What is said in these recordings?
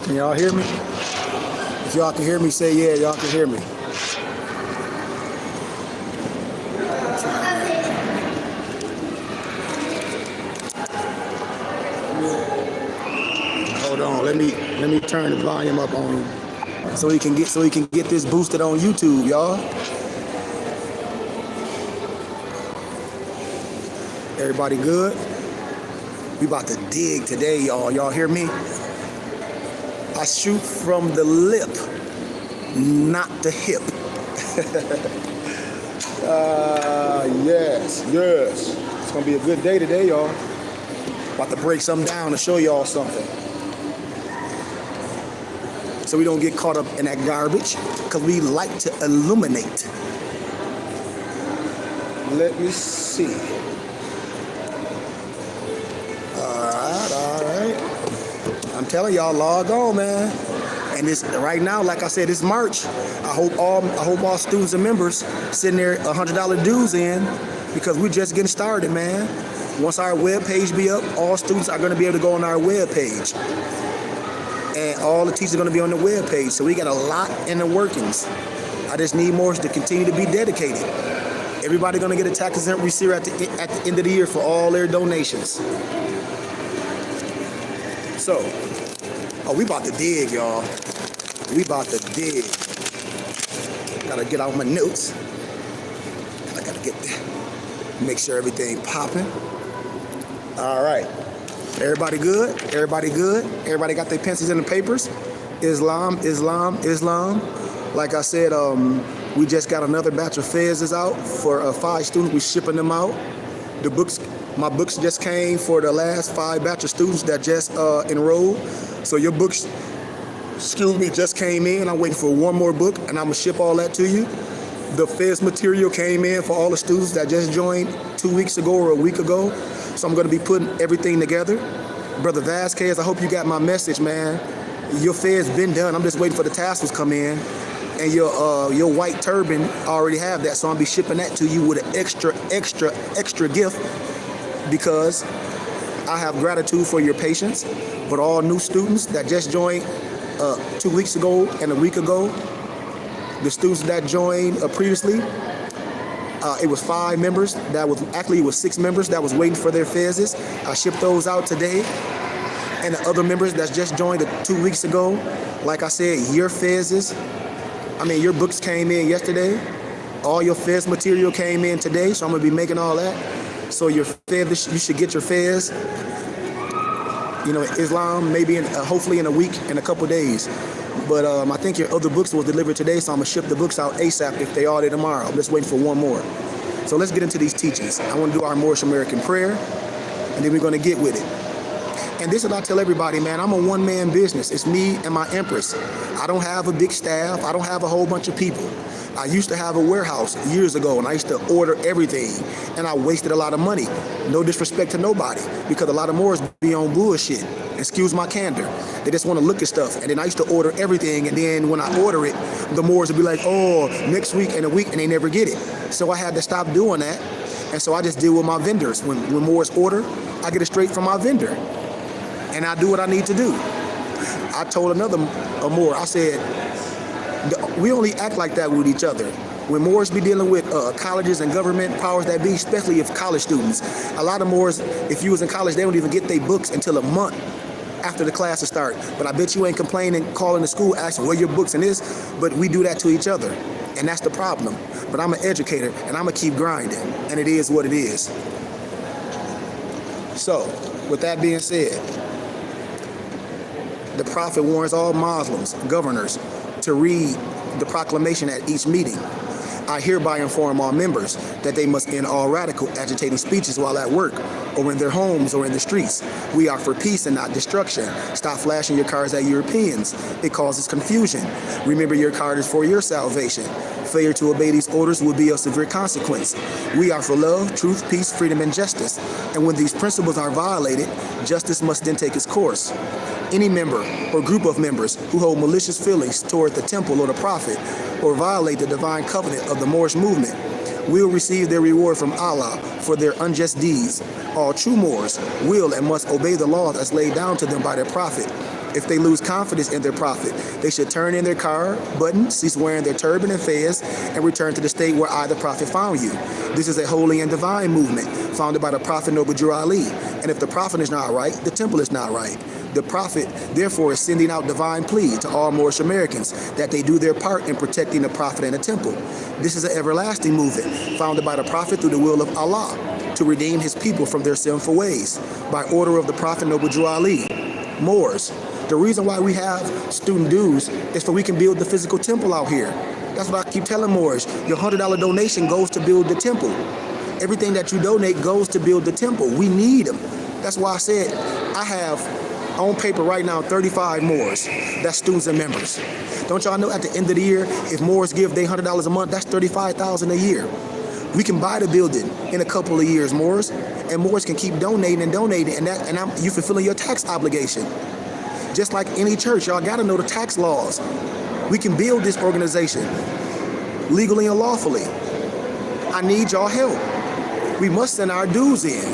Can y'all hear me? If y'all can hear me, say yeah, y'all can hear me. Hold on, let me turn the volume up on him so he can get this boosted on YouTube, y'all. Everybody good? We about to dig today, y'all. Y'all hear me? I shoot from the lip, not the hip. Yes. It's gonna be a good day today, y'all. About to break something down to show y'all something. So we don't get caught up in that garbage, because we like to illuminate. Let me see. All right. I'm telling y'all, log on, man. And this right now, like I said, it's March. I hope all students and members sitting there $100 dues in, because we're just getting started, man. Once our web page be up, all students are going to be able to go on our web page, and all the teachers are going to be on the web page. So we got a lot in the workings. I just need more to continue to be dedicated. Everybody going to get a tax exempt receipt at the end of the year for all their donations. So, we about to dig, y'all. We about to dig. Gotta get out my notes. I gotta make sure everything popping. All right. Everybody good? Everybody good? Everybody got their pencils and the papers? Islam. Like I said, we just got another batch of fezes out for 5 students. We shipping them out. The books. My books just came for the last 5 batch of students that just enrolled. So your books, just came in. I'm waiting for one more book, and I'm gonna ship all that to you. The Fez material came in for all the students that just joined 2 weeks ago or a week ago. So I'm gonna be putting everything together. Brother Vasquez, I hope you got my message, man. Your Fez been done. I'm just waiting for the tassels come in. And your white turban, I already have that. So I'll be shipping that to you with an extra gift, because I have gratitude for your patience. But all new students that just joined 2 weeks ago and a week ago, the students that joined previously, it was 5 members. It was 6 members that was waiting for their fezes. I shipped those out today. And the other members that just joined 2 weeks ago, like I said, your books came in yesterday. All your Fez material came in today, so I'm gonna be making all that. So your Fez, you should get your Fez, Islam, maybe hopefully in a week, in a couple days. But I think your other books will deliver today, so I'm gonna ship the books out ASAP if they are there tomorrow. I'm just waiting for one more. So let's get into these teachings. I want to do our Moorish American prayer, and then we're gonna get with it. And this is what I tell everybody, man. I'm a one-man business. It's me and my Empress. I don't have a big staff. I don't have a whole bunch of people. I used to have a warehouse years ago, and I used to order everything, and I wasted a lot of money. No disrespect to nobody, because a lot of Moors be on bullshit. Excuse my candor. They just want to look at stuff. And then I used to order everything, and then when I order it, the Moors would be like, oh, next week and a week, and they never get it. So I had to stop doing that, and so I just deal with my vendors. When Moors order, I get it straight from my vendor, and I do what I need to do. I told another Moor, I said, we only act like that with each other. When Moors be dealing with colleges and government powers that be, especially if college students, a lot of Moors, if you was in college, they don't even get their books until a month after the classes start. But I bet you ain't complaining, calling the school, asking where your books and this, but we do that to each other. And that's the problem. But I'm an educator, and I'm gonna keep grinding, and it is what it is. So, with that being said, the Prophet warns all Muslims, governors, to read the proclamation at each meeting. I hereby inform all members that they must end all radical, agitating speeches while at work, or in their homes, or in the streets. We are for peace and not destruction. Stop flashing your cards at Europeans. It causes confusion. Remember, your card is for your salvation. Failure to obey these orders will be of severe consequence. We are for love, truth, peace, freedom, and justice. And when these principles are violated, justice must then take its course. Any member or group of members who hold malicious feelings toward the temple or the prophet, or violate the divine covenant of the Moorish movement, will receive their reward from Allah for their unjust deeds. All true Moors will and must obey the laws as laid down to them by their prophet, If they lose confidence in their prophet, they should turn in their car button, cease wearing their turban and fez, and return to the state where I, the prophet, found you. This is a holy and divine movement founded by the prophet Noble Drew Ali. And if the prophet is not right, the temple is not right. The prophet, therefore, is sending out divine plea to all Moorish Americans that they do their part in protecting the prophet and the temple. This is an everlasting movement founded by the prophet through the will of Allah to redeem his people from their sinful ways by order of the prophet Noble Drew Ali. Moors, the reason why we have student dues is so we can build the physical temple out here. That's what I keep telling Moors. Your $100 donation goes to build the temple. Everything that you donate goes to build the temple. We need them. That's why I said I have on paper right now 35 Moors. That's students and members. Don't y'all know at the end of the year, if Moors give they $100 a month, that's $35,000 a year. We can buy the building in a couple of years, Moors, and Moors can keep donating and donating, and you fulfilling your tax obligation. Just like any church, y'all gotta know the tax laws. We can build this organization legally and lawfully. I need y'all help. We must send our dues in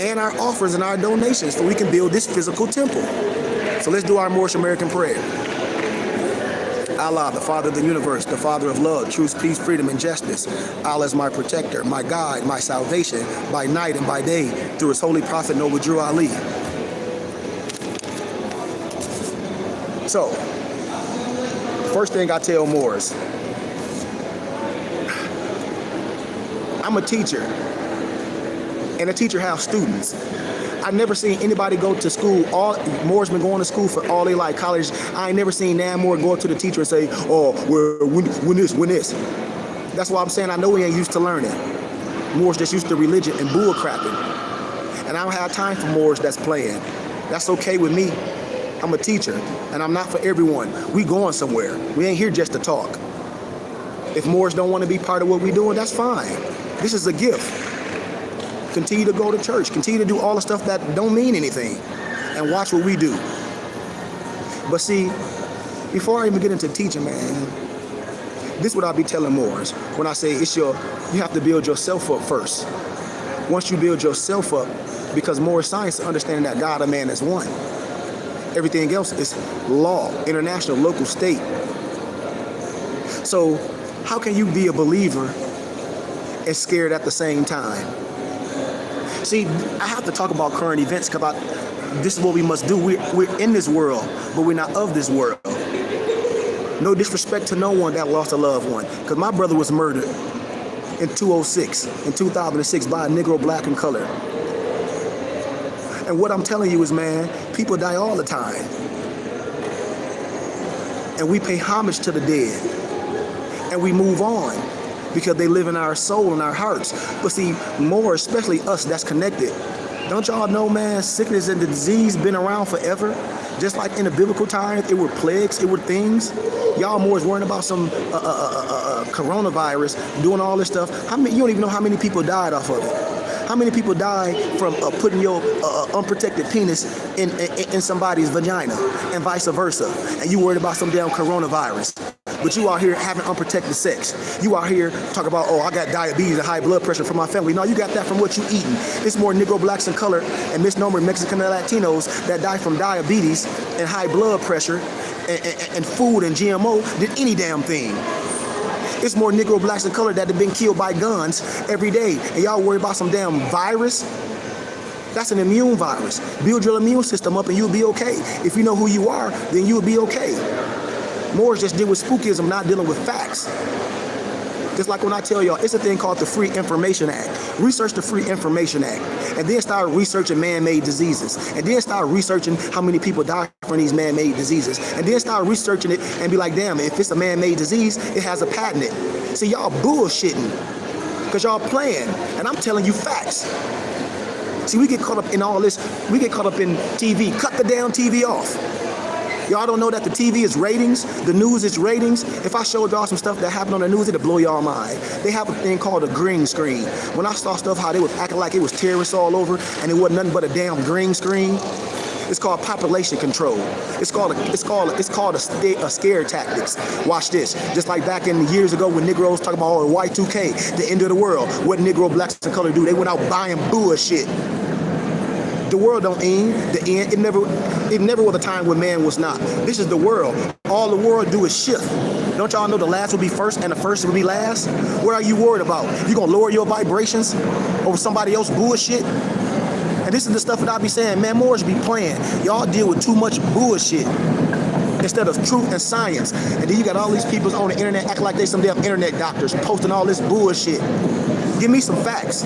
and our offers and our donations so we can build this physical temple. So let's do our Moorish American prayer. Allah, the Father of the universe, the Father of love, truth, peace, freedom, and justice. Allah is my protector, my guide, my salvation, by night and by day, through his holy prophet, Noble Drew Ali. So, first thing I tell Moors, I'm a teacher, and a teacher has students. I've never seen anybody go to school. Moors been going to school for all their life, college. I ain't never seen Nan Moore go up to the teacher and say, "Oh, well, when this." That's why I'm saying I know we ain't used to learning. Moors just used to religion and bull crapping. And I don't have time for Moors that's playing. That's okay with me. I'm a teacher, and I'm not for everyone. We going somewhere. We ain't here just to talk. If Moors don't want to be part of what we doing, that's fine. This is a gift. Continue to go to church. Continue to do all the stuff that don't mean anything. And watch what we do. But see, before I even get into teaching, man, this is what I'll be telling Moors. When I say you have to build yourself up first. Once you build yourself up, because Moorish science understanding that God and man is one. Everything else is law, international, local, state. So how can you be a believer and scared at the same time? See, I have to talk about current events because this is what we must do. We're in this world, but we're not of this world. No disrespect to no one that lost a loved one, because my brother was murdered in 2006 by a Negro, black, and color. And what I'm telling you is, man, people die all the time. And we pay homage to the dead. And we move on because they live in our soul and our hearts. But see, more especially us that's connected. Don't y'all know, man, sickness and the disease been around forever? Just like in the biblical times, it were plagues, it were things. Y'all more is worrying about some coronavirus, doing all this stuff. You don't even know how many people died off of it. How many people die from putting your unprotected penis in somebody's vagina and vice versa? And you worried about some damn coronavirus. But you out here having unprotected sex. You out here talking about, oh, I got diabetes and high blood pressure from my family. No, you got that from what you eating. It's more Negro, blacks, and color and misnomer Mexican and Latinos that die from diabetes and high blood pressure and food and GMO than any damn thing. It's more Negro, blacks, and color that have been killed by guns every day. And y'all worry about some damn virus? That's an immune virus. Build your immune system up and you'll be okay. If you know who you are, then you'll be okay. Moors just deal with spookism, not dealing with facts. Just like when I tell y'all, it's a thing called the Free Information Act. Research the Free Information Act. And then start researching man-made diseases. And then start researching how many people die from these man-made diseases. And then start researching it and be like, damn, if it's a man-made disease, it has a patent it. See, y'all bullshitting. Because y'all playing. And I'm telling you facts. See, we get caught up in all this. We get caught up in TV. Cut the damn TV off. Y'all don't know that the TV is ratings, the news is ratings. If I showed y'all some stuff that happened on the news, it'd blow y'all mind. They have a thing called a green screen. When I saw stuff how they was acting like it was terrorists all over and it wasn't nothing but a damn green screen, it's called population control. It's called a scare tactics. Watch this. Just like back in the years ago when Negroes talking about Y2K, the end of the world. What Negro, blacks, and color do? They went out buying bullshit. The world don't end. The end. It never was a time when man was not. This is the world. All the world do is shift. Don't y'all know the last will be first and the first will be last? What are you worried about? You gonna lower your vibrations over somebody else's bullshit? And this is the stuff that I be saying, man, more should be playing. Y'all deal with too much bullshit instead of truth and science. And then you got all these people on the internet acting like they some damn internet doctors posting all this bullshit. Give me some facts.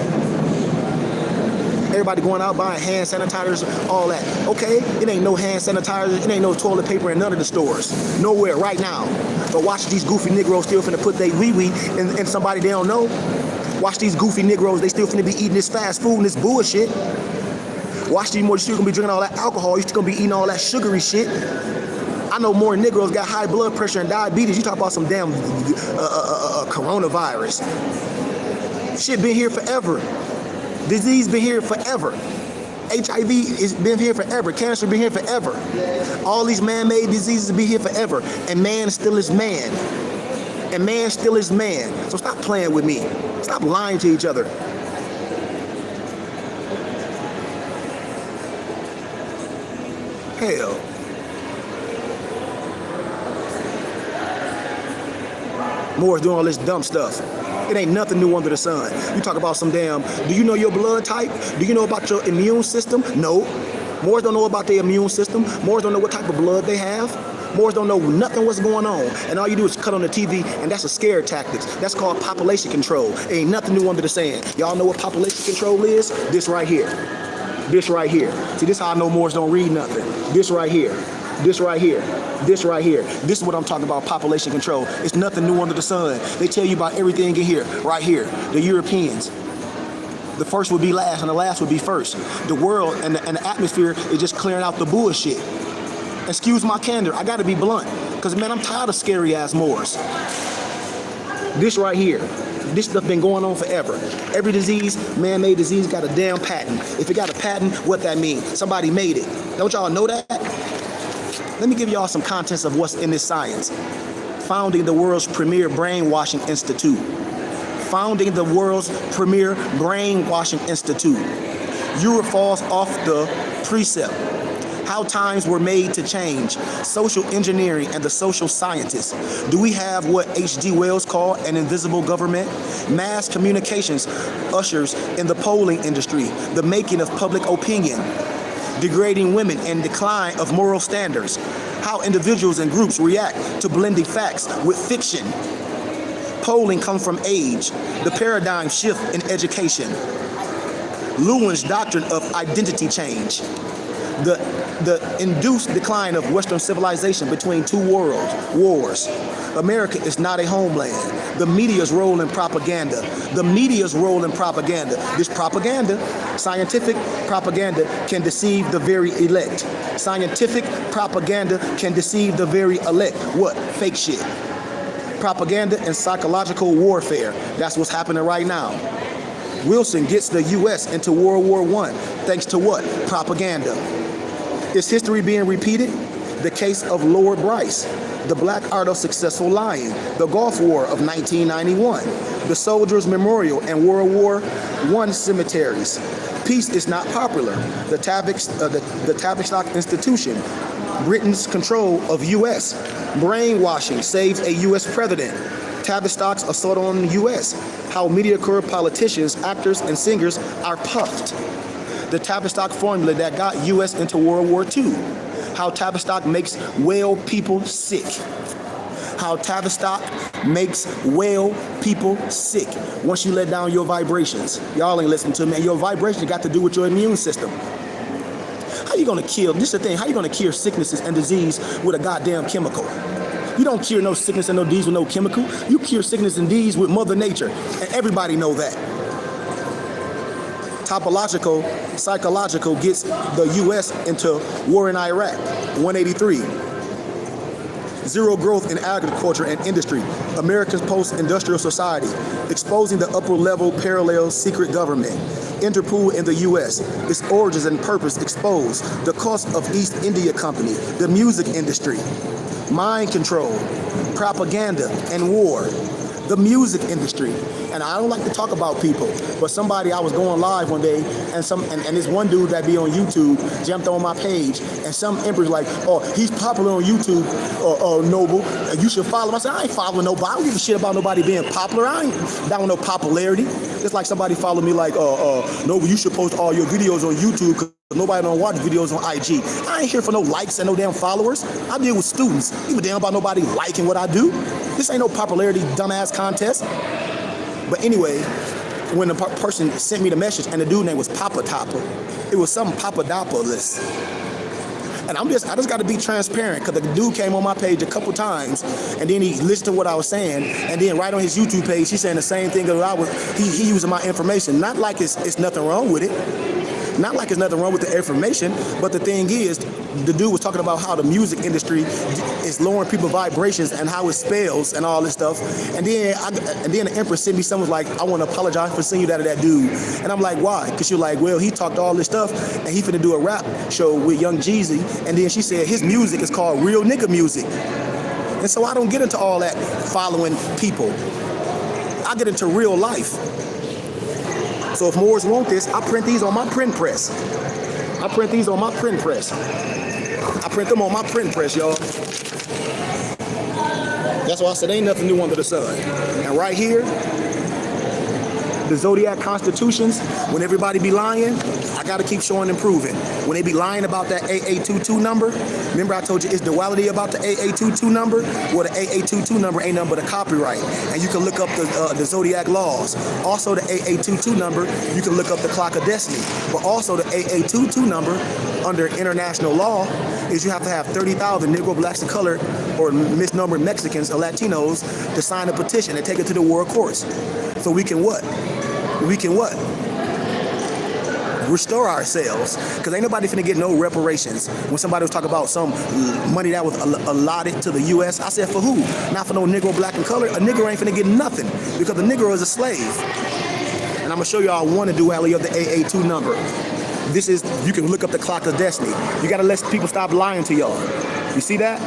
Everybody going out buying hand sanitizers, all that. Okay, it ain't no hand sanitizers, it ain't no toilet paper in none of the stores. Nowhere right now. But watch these goofy Negroes still finna put their wee-wee in somebody they don't know. Watch these goofy Negroes, they still finna be eating this fast food and this bullshit. Watch these more, you're still gonna be drinking all that alcohol, you're still gonna be eating all that sugary shit. I know more Negroes got high blood pressure and diabetes. You talk about some damn coronavirus. Shit been here forever. Disease been here forever. HIV has been here forever. Cancer been here forever. All these man-made diseases been here forever. And man still is man. And man still is man. So stop playing with me. Stop lying to each other. Hell. Moore's doing all this dumb stuff. It ain't nothing new under the sun. You talk about some damn, do you know your blood type? Do you know about your immune system? No. Moors don't know about their immune system. Moors don't know what type of blood they have. Moors don't know nothing what's going on. And all you do is cut on the TV, and that's a scare tactics. That's called population control. It ain't nothing new under the sun. Y'all know what population control is? This right here. This right here. See, this how I know Moors don't read nothing. This right here. This right here. This right here. This is what I'm talking about, population control. It's nothing new under the sun. They tell you about everything in here, right here. The Europeans. The first would be last and the last would be first. The world and the atmosphere is just clearing out the bullshit. Excuse my candor, I gotta be blunt. Because man, I'm tired of scary ass Moors. This right here. This stuff been going on forever. Every disease, man-made disease, got a damn patent. If it got a patent, what that means? Somebody made it. Don't y'all know that? Let me give y'all some contents of what's in this science. Founding the world's premier brainwashing institute. Founding the world's premier brainwashing institute. Europe falls off the precept. How times were made to change. Social engineering and the social scientists. Do we have what H.G. Wells called an invisible government? Mass communications ushers in the polling industry. The making of public opinion. Degrading women and decline of moral standards. How individuals and groups react to blending facts with fiction. Polling comes from age. The paradigm shift in education. Lewin's doctrine of identity change. The induced decline of Western civilization between two wars. America is not a homeland. The media's role in propaganda. The media's role in propaganda. This propaganda, scientific propaganda, can deceive the very elect. Scientific propaganda can deceive the very elect. What? Fake shit. Propaganda and psychological warfare. That's what's happening right now. Wilson gets the U.S. into World War I. Thanks to what? Propaganda. Is history being repeated? The case of Lord Bryce, the Black Art of Successful Lying, the Gulf War of 1991, the Soldiers' Memorial and World War I cemeteries. Peace is not popular. The Tavistock Institution, Britain's control of U.S. Brainwashing saves a U.S. president. Tavistock's assault on the U.S. How mediocre politicians, actors, and singers are puffed. The Tavistock formula that got U.S. into World War II. How Tavistock makes well people sick. How Tavistock makes well people sick once you let down your vibrations. Y'all ain't listening to me. Your vibrations got to do with your immune system. How you gonna kill, this is the thing, how you gonna cure sicknesses and disease with a goddamn chemical? You don't cure no sickness and no disease with no chemical. You cure sickness and disease with Mother Nature. And everybody know that. Topological, psychological gets the U.S. into war in Iraq, 183. Zero growth in agriculture and industry, America's post-industrial society, exposing the upper-level parallel secret government. Interpol in the U.S., its origins and purpose exposed, the cost of East India Company, the music industry, mind control, propaganda, and war. the music industry. And I don't like to talk about people, but somebody, I was going live one day, and this one dude that be on YouTube jumped on my page, and some emperor's like, oh, he's popular on YouTube, Noble, you should follow him. I said, I ain't following nobody. I don't give a shit about nobody being popular. I ain't down with no popularity. It's like somebody followed me like, Noble, you should post all your videos on YouTube because nobody don't watch videos on IG. I ain't here for no likes and no damn followers. I deal with students. You damn about nobody liking what I do. This ain't no popularity dumbass contest. But anyway, when the person sent me the message and the dude name was Papa Topper, it was some Papadopoulos. And I just got to be transparent, because the dude came on my page a couple times, and then he listened to what I was saying, and then right on his YouTube page, he's saying the same thing that he using my information. Not like it's nothing wrong with it. Not like there's nothing wrong with the information, but the thing is, the dude was talking about how the music industry is lowering people's vibrations and how it spells and all this stuff. And then the Empress sent me something like, I want to apologize for sending you that dude. And I'm like, why? Because she's like, well, he talked all this stuff and he finna do a rap show with Young Jeezy. And then she said his music is called real nigga music. And so I don't get into all that following people. I get into real life. So if Moors want this, I print these on my print press. I print these on my print press. I print them on my print press, y'all. That's why I said ain't nothing new under the sun. And right here, the Zodiac Constitutions, when everybody be lying, I gotta keep showing and proving. When they be lying about that AA22 number, remember I told you it's duality about the AA22 number? Well, the AA22 number ain't nothing but a copyright. And you can look up the Zodiac laws. Also the AA22 number, you can look up the Clock of Destiny. But also the AA22 number under international law is you have to have 30,000 Negro, blacks, and colored or misnumbered Mexicans or Latinos to sign a petition and take it to the world courts. So we can what? We can what? Restore ourselves, because ain't nobody finna get no reparations. When somebody was talking about some money that was allotted to the U.S., I said, for who? Not for no Negro, black, and color. A Negro ain't finna get nothing, because the Negro is a slave. And I'm gonna show y'all one duality of the AA2 number. This is, you can look up the Clock of Destiny. You gotta let people stop lying to y'all. You see that?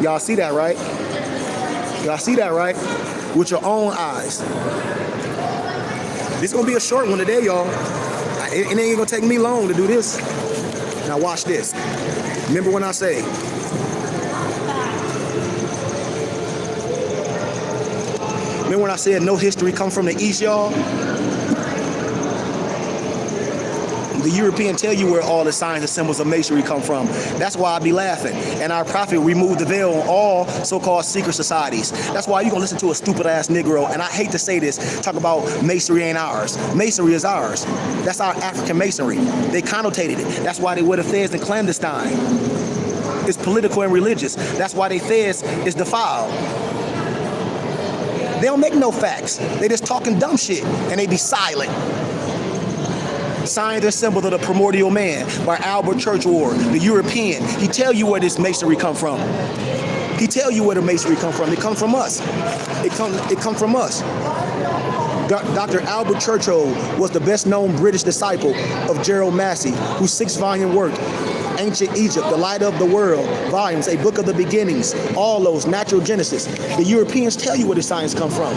Y'all see that, right? Y'all see that, right? With your own eyes. This is gonna be a short one today, y'all. It ain't gonna take me long to do this. Now watch this. Remember when I say, remember when I said no history come from the East, y'all? The European tell you where all the signs and symbols of masonry come from. That's why I be laughing. And our prophet removed the veil on all so-called secret societies. That's why you gonna listen to a stupid-ass Negro, and I hate to say this, talk about masonry ain't ours. Masonry is ours. That's our African masonry. They connotated it. That's why they wear the fez and clandestine. It's political and religious. That's why they fez is defiled. They don't make no facts. They just talking dumb shit, and they be silent. Signs and Symbols of the Primordial Man by Albert Churchward, the European. He tell you where this masonry come from. He tell you where the masonry come from. It comes from us. It come from us. Dr. Albert Churchward was the best known British disciple of Gerald Massey, whose 6-volume work, Ancient Egypt, The Light of the World, volumes, A Book of the Beginnings, all those, Natural Genesis. The Europeans tell you where the signs come from.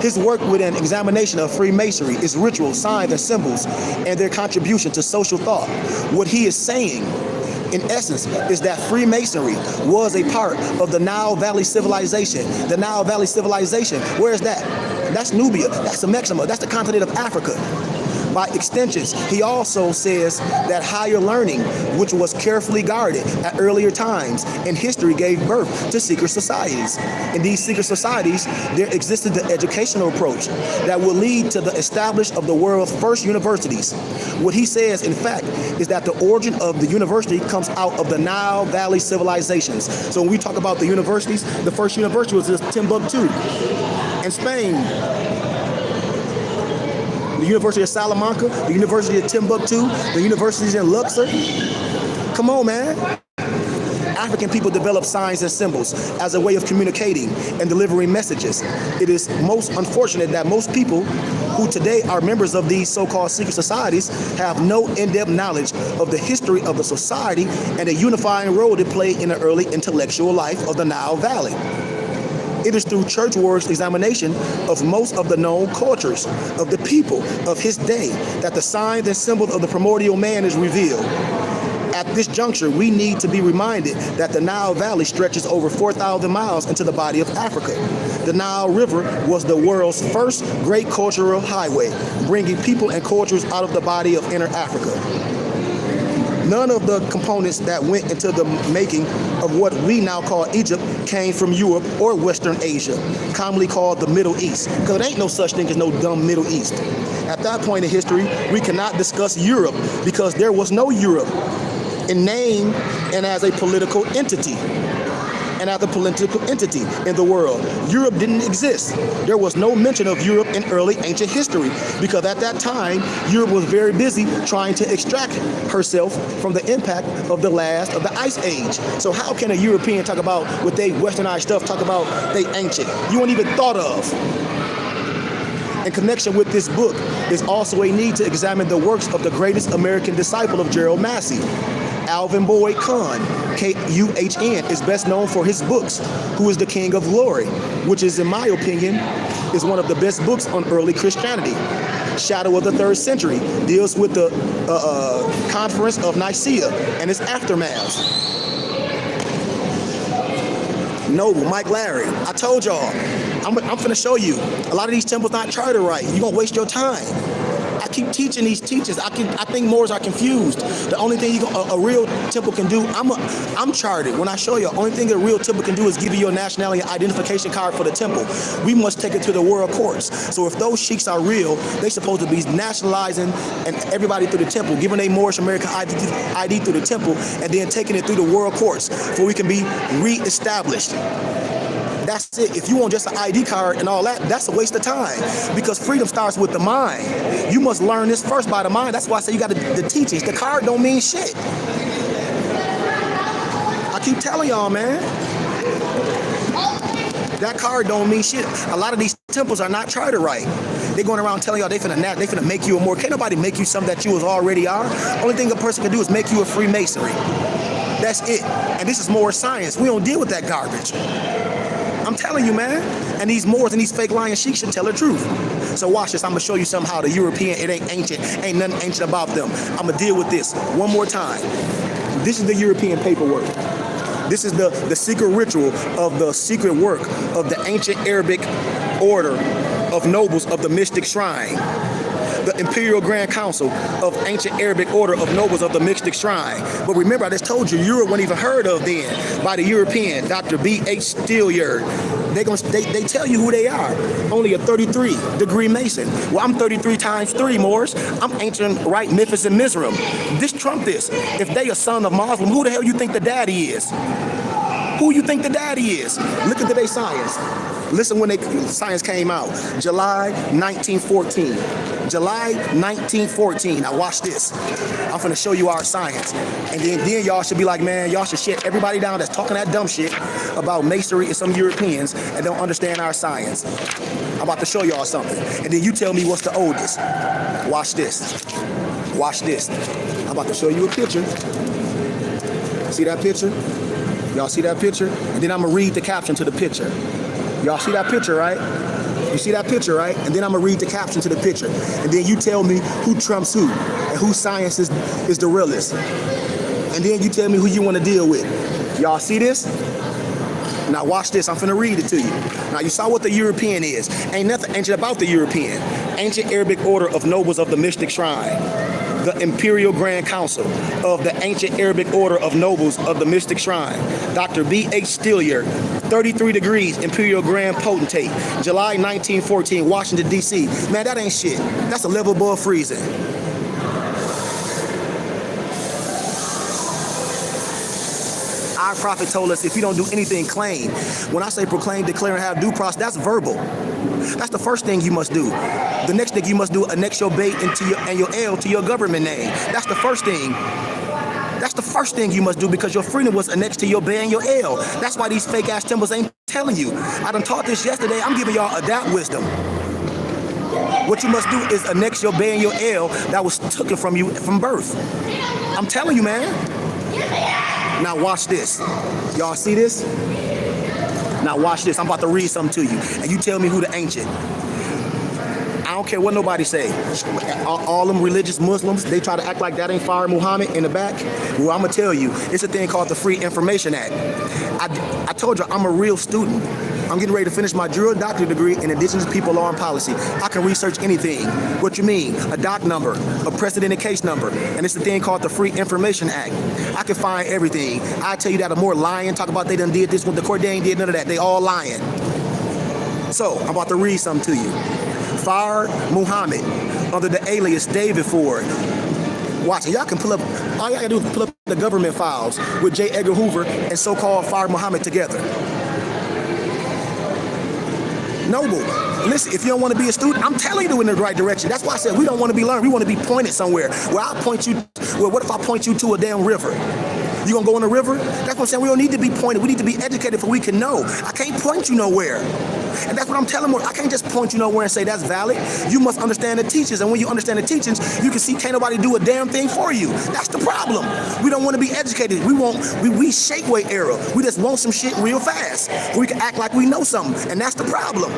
His work with an examination of Freemasonry, its rituals, signs, and symbols, and their contribution to social thought. What he is saying, in essence, is that Freemasonry was a part of the Nile Valley civilization. The Nile Valley civilization, where is that? That's Nubia, that's the Maxima, that's the continent of Africa. By extensions, he also says that higher learning, which was carefully guarded at earlier times in history, gave birth to secret societies. In these secret societies, there existed the educational approach that will lead to the establishment of the world's first universities. What he says, in fact, is that the origin of the university comes out of the Nile Valley civilizations. So when we talk about the universities, the first university was Timbuktu in Spain. The University of Salamanca, the University of Timbuktu, the universities in Luxor. Come on, man. African people developed signs and symbols as a way of communicating and delivering messages. It is most unfortunate that most people who today are members of these so-called secret societies have no in-depth knowledge of the history of the society and the unifying role they played in the early intellectual life of the Nile Valley. It is through Churchward's examination of most of the known cultures of the people of his day that the signs and symbols of the primordial man is revealed. At this juncture, we need to be reminded that the Nile Valley stretches over 4,000 miles into the body of Africa. The Nile River was the world's first great cultural highway, bringing people and cultures out of the body of inner Africa. None of the components that went into the making of what we now call Egypt came from Europe or Western Asia, commonly called the Middle East, because there ain't no such thing as no dumb Middle East. At that point in history, we cannot discuss Europe because there was no Europe in name and as a political entity. In the world. Europe didn't exist. There was no mention of Europe in early ancient history because at that time, Europe was very busy trying to extract herself from the impact of the last of the Ice Age. So how can a European talk about, with they westernized stuff, talk about they ancient? You weren't even thought of. In connection with this book is also a need to examine the works of the greatest American disciple of Gerald Massey. Alvin Boyd Kahn, K-U-H-N, is best known for his books, Who is the King of Glory, which is, in my opinion, is one of the best books on early Christianity. Shadow of the Third Century deals with the Conference of Nicaea and its aftermath. Noble, Mike Larry, I told y'all, I'm finna show you, a lot of these temples not charted right. You're gonna waste your time. I keep teaching these teachers. I think Moors are confused. The only thing a real temple can do, I'm charted. When I show you, the only thing a real temple can do is give you your nationality identification card for the temple. We must take it to the world courts. So if those sheiks are real, they're supposed to be nationalizing and everybody through the temple, giving a Moorish American ID through the temple, and then taking it through the world courts so we can be reestablished. That's it. If you want just an ID card and all that, that's a waste of time because freedom starts with the mind. You must learn this first by the mind. That's why I say you got the teachings. The card don't mean shit. I keep telling y'all, man. That card don't mean shit. A lot of these temples are not charted right. They're going around telling y'all they finna make you a more. Can't nobody make you something that you already are. Only thing a person can do is make you a Freemasonry. That's it. And this is more science. We don't deal with that garbage. I'm telling you, man. And these Moors and these fake lion sheiks should tell the truth. So watch this. I'm going to show you somehow the European, it ain't ancient. Ain't nothing ancient about them. I'm going to deal with this one more time. This is the European paperwork. This is the secret ritual of the secret work of the ancient Arabic order of nobles of the mystic shrine. The Imperial Grand Council of Ancient Arabic Order of Nobles of the Mystic Shrine. But remember, I just told you, Europe wasn't even heard of then by the European, Dr. B.H. Steelyard. They tell you who they are. Only a 33-degree Mason. Well, I'm 33 times 3, Moors. I'm ancient, right, Memphis and Mizraim. This trump this. If they a son of Muslim, who the hell you think the daddy is? Who you think the daddy is? Look at today's science. Listen when science came out. July 1914. July 1914. Now watch this. I'm finna show you our science. And then y'all should be like, man, y'all should shut everybody down that's talking that dumb shit about masonry and some Europeans and don't understand our science. I'm about to show y'all something. And then you tell me what's the oldest. Watch this. Watch this. I'm about to show you a picture. See that picture? Y'all see that picture? And then I'm gonna read the caption to the picture. Y'all see that picture, right? You see that picture, right? And then I'm gonna read the caption to the picture. And then you tell me who trumps who and whose science is the realest. And then you tell me who you wanna deal with. Y'all see this? Now watch this, I'm finna read it to you. Now you saw what the European is. Ain't nothing ancient about the European. Ancient Arabic Order of Nobles of the Mystic Shrine. The Imperial Grand Council of the Ancient Arabic Order of Nobles of the Mystic Shrine. Dr. B.H. Steelyard, 33 degrees, Imperial Grand Potentate. July 1914, Washington, D.C. Man, that ain't shit. That's a level above freezing. Our prophet told us if you don't do anything, claim. When I say proclaim, declare, and have due process, that's verbal. That's the first thing you must do. The next thing you must do, annex your bait and your L to your government name. That's the first thing. That's the first thing you must do because your freedom was annexed to your bay and your L. That's why these fake ass temples ain't telling you. I done taught this yesterday. I'm giving y'all that wisdom. What you must do is annex your bay and your L that was taken from you from birth. I'm telling you, man. Now watch this. Y'all see this? Now watch this. I'm about to read something to you, and you tell me who the ancient. I don't care what nobody say. All them religious Muslims, they try to act like that ain't Fard Muhammad in the back. Well, I'm gonna tell you, it's a thing called the Free Information Act. I told you I'm a real student. I'm getting ready to finish my dual doctorate degree in Indigenous People Law and Policy. I can research anything. What you mean? A doc number, a precedent case number, and it's a thing called the Free Information Act. I can find everything. I tell you that a more lying, talk about they done did this with the court, they ain't did none of that. They all lying. So I'm about to read something to you. Fard Muhammad, under the alias David Ford. Watch it. Y'all can pull up, all y'all gotta do is pull up the government files with J. Edgar Hoover and so-called Fard Muhammad together. Noble, listen, if you don't want to be a student, I'm telling you in the right direction. That's why I said we don't want to be learned. We want to be pointed somewhere. Well, I'll point you, well, what if I point you to a damn river? You gonna go in the river? That's what I'm saying. We don't need to be pointed. We need to be educated for we can know. I can't point you nowhere. And that's what I'm telling them. I can't just point you nowhere and say that's valid. You must understand the teachings. And when you understand the teachings, you can see can't nobody do a damn thing for you. That's the problem. We don't want to be educated. We shake weight era. We just want some shit real fast. We can act like we know something. And that's the problem.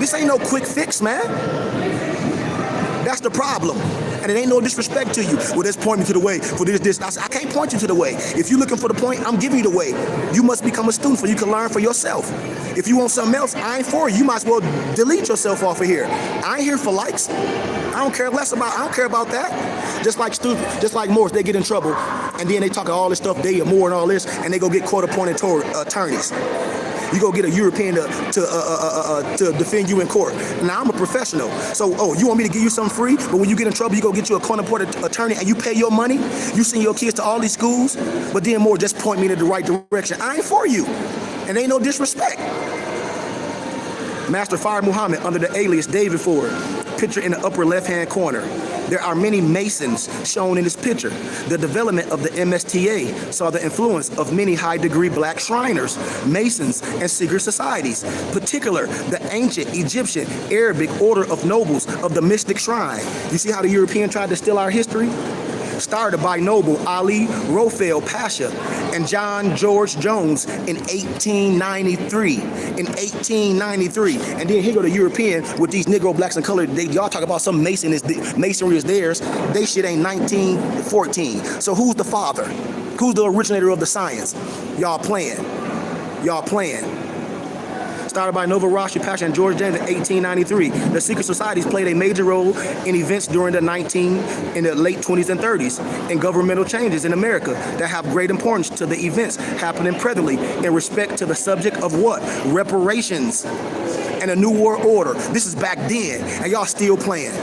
This ain't no quick fix, man. That's the problem. And it ain't no disrespect to you. Well, just point me to the way for this. I can't point you to the way. If you're looking for the point, I'm giving you the way. You must become a student so you can learn for yourself. If you want something else, I ain't for you. You might as well delete yourself off of here. I ain't here for likes. I don't care about that. Just like Morris, they get in trouble and then they talk all this stuff, they and more and all this, and they go get court-appointed attorneys. You go get a European to defend you in court. Now, I'm a professional. So, you want me to give you something free? But when you get in trouble, you go get you a court-appointed attorney and you pay your money? You send your kids to all these schools? But then more just point me in the right direction. I ain't for you. And ain't no disrespect. Master Fard Muhammad under the alias David Ford. Picture in the upper left-hand corner. There are many Masons shown in this picture. The development of the MSTA saw the influence of many high-degree black Shriners, Masons, and secret societies, particular the ancient Egyptian Arabic order of nobles of the mystic shrine. You see how the European tried to steal our history? Started by Noble Ali Raphael Pasha and John George Jones in 1893. And then here go the European with these Negro, blacks, and colored. Y'all talk about some masonry is theirs. They shit ain't 1914. So who's the father? Who's the originator of the science? Y'all playing. Started by Nova Rashi Pasha and George James in 1893. The secret societies played a major role in events during the late 20s and 30s in governmental changes in America that have great importance to the events happening presently in respect to the subject of what? Reparations and a new world order. This is back then, and y'all still playing.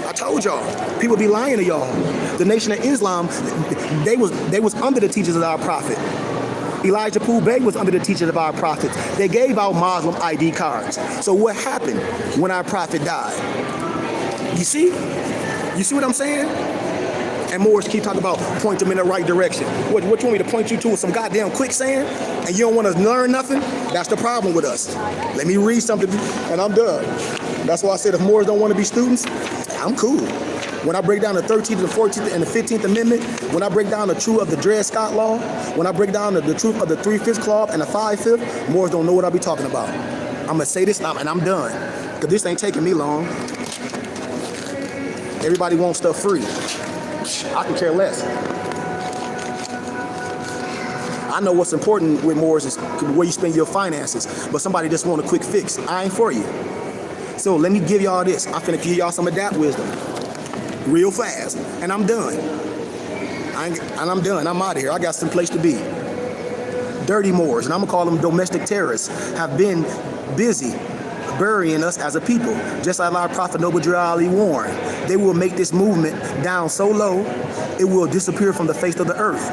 I told y'all, people be lying to y'all. The Nation of Islam, they was under the teachings of our prophet. Elijah Pooh Bey was under the teachings of our prophets. They gave out Muslim ID cards. So what happened when our prophet died? You see what I'm saying? And Morris keep talking about point them in the right direction. What you want me to point you to with some goddamn quicksand? And you don't want to learn nothing? That's the problem with us. Let me read something and I'm done. That's why I said if Morris don't want to be students, I'm cool. When I break down the 13th, the 14th, and the 15th Amendment, when I break down the truth of the Dred Scott Law, when I break down the truth of the 3/5 Clause and the 5/5, Morris don't know what I be talking about. I'm going to say this and I'm done. Because this ain't taking me long. Everybody wants stuff free. I can care less. I know what's important with Morris is where you spend your finances, but somebody just want a quick fix. I ain't for you. So let me give y'all this. I'm finna give y'all some of that wisdom. Real fast. And I'm done. I'm out of here. I got some place to be. Dirty Moors, and I'm gonna call them domestic terrorists, have been busy burying us as a people, just like our prophet Noble Drew Ali warned. They will make this movement down so low, it will disappear from the face of the earth.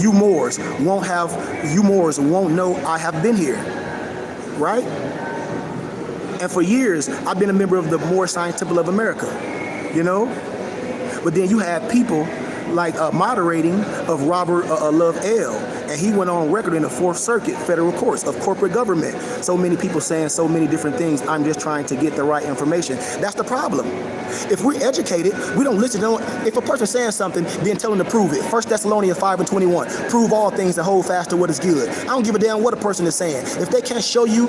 You Moors won't know I have been here, right? And for years, I've been a member of the Moorish Science Temple of America, you know? But then you have people like moderating of Robert Love L. And he went on record in the Fourth Circuit Federal Courts of Corporate Government. So many people saying so many different things. I'm just trying to get the right information. That's the problem. If we're educated, we don't listen. If a person's saying something, then tell them to prove it. 1 Thessalonians 5:21. Prove all things and hold fast to what is good. I don't give a damn what a person is saying. If they can't show you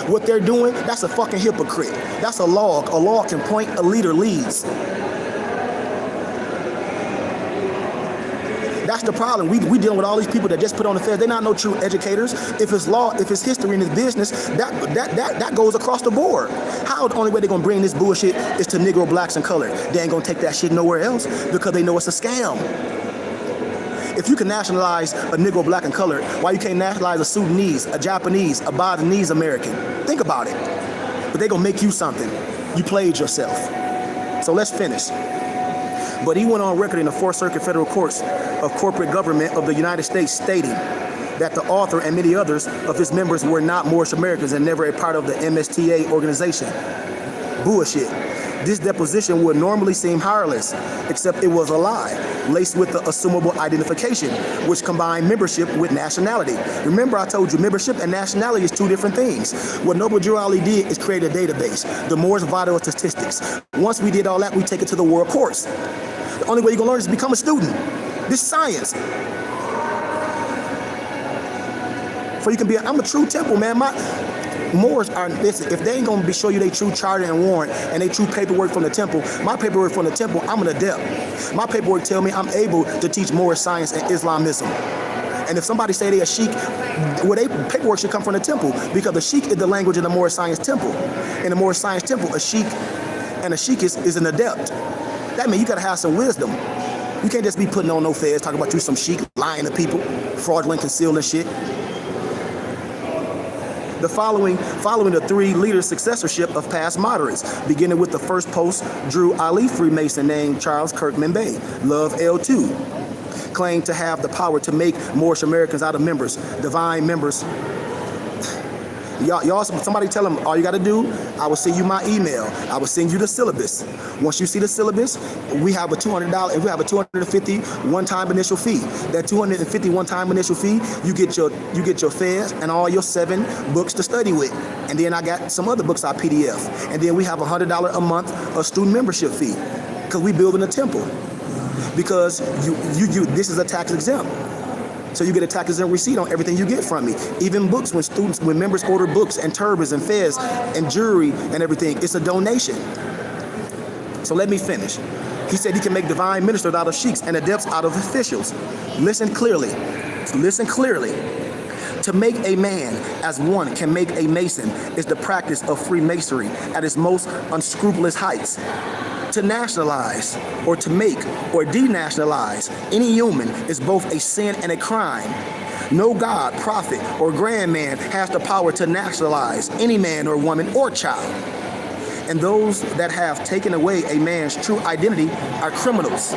what they're doing, that's a fucking hypocrite. That's a log. A log can point, a leader leads. That's the problem. We dealing with all these people that just put on the feds. They're not no true educators. If it's law, if it's history and it's business, that goes across the board. How the only way they're gonna bring this bullshit is to Negro, blacks, and color. They ain't gonna take that shit nowhere else because they know it's a scam. If you can nationalize a Negro, black, and color, why you can't nationalize a Sudanese, a Japanese, a Balinese American? Think about it. But they gonna make you something. You played yourself. So let's finish. But he went on record in the Fourth Circuit Federal Courts of Corporate Government of the United States stating that the author and many others of his members were not Moorish Americans and never a part of the MSTA organization. Bullshit. This deposition would normally seem harmless, except it was a lie, laced with the assumable identification, which combined membership with nationality. Remember I told you membership and nationality is two different things. What Noble Drew Ali did is create a database, the Moorish Vital Statistics. Once we did all that, we take it to the world courts. The only way you're gonna learn is to become a student. This is science. So you can be, I'm a true temple, man. My Moors are, listen, if they ain't gonna show you their true charter and warrant and their true paperwork from the temple, my paperwork from the temple, I'm an adept. My paperwork tell me I'm able to teach Moorish science and Islamism. And if somebody say they a sheikh, well, they paperwork should come from the temple because the sheikh is the language of the Moorish science temple. In the Moorish science temple, a sheikh and a sheikh is an adept. That means you gotta have some wisdom. You can't just be putting on no feds, talking about you some sheikh, lying to people, fraudulent, concealing shit. The following the three leaders' successorship of past moderates, beginning with the first post Drew Ali Freemason named Charles Kirkman Bay, Love L2, claimed to have the power to make Moorish Americans out of members, divine members. Y'all, somebody tell them all you got to do. I will send you my email. I will send you the syllabus. Once you see the syllabus, we have a $200 and we have a $250 one-time initial fee. That $250 one-time initial fee, you get your feds and all your 7 books to study with. And then I got some other books I PDF. And then we have a $100 a month a student membership fee because we building a temple. Because you this is a tax exempt. So you get a tax exempt receipt on everything you get from me. Even books, when members order books and turbans and fez and jewelry and everything, it's a donation. So let me finish. He said he can make divine ministers out of sheiks and adepts out of officials. Listen clearly. Listen clearly. To make a man as one can make a mason is the practice of Freemasonry at its most unscrupulous heights. To nationalize or to make or denationalize any human is both a sin and a crime. No God, prophet, or grand man has the power to nationalize any man or woman or child. And those that have taken away a man's true identity are criminals.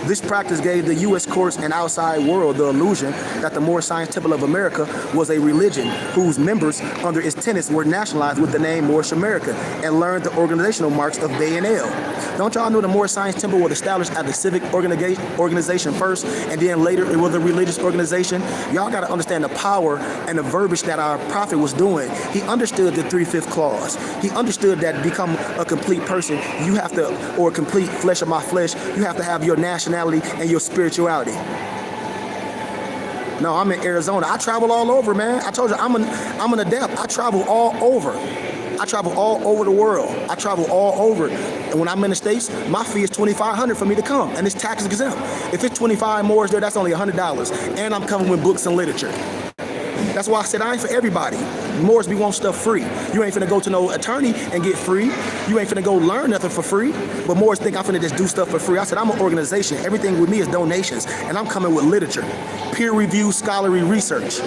This practice gave the U.S. courts and outside world the illusion that the Moorish Science Temple of America was a religion whose members under its tenets were nationalized with the name Moorish America and learned the organizational marks of Bay and L. Don't y'all know the Moorish Science Temple was established as a civic organization first, and then later it was a religious organization? Y'all got to understand the power and the verbiage that our prophet was doing. He understood the 3/5 clause. He understood that to become a complete person, you have to, or a complete flesh of my flesh, you have to have your nationality and your spirituality. No, I'm in Arizona. I travel all over, man. I told you I'm an adept. I travel all over. I travel all over the world. I travel all over. And when I'm in the States, my fee is $2,500 for me to come, and it's tax exempt. If it's 25 more there, that's only $100. And I'm coming with books and literature. That's why I said I ain't for everybody. Moors be want stuff free. You ain't finna go to no attorney and get free. You ain't finna go learn nothing for free. But Moors think I'm finna just do stuff for free. I said I'm an organization. Everything with me is donations. And I'm coming with literature. Peer-reviewed scholarly research.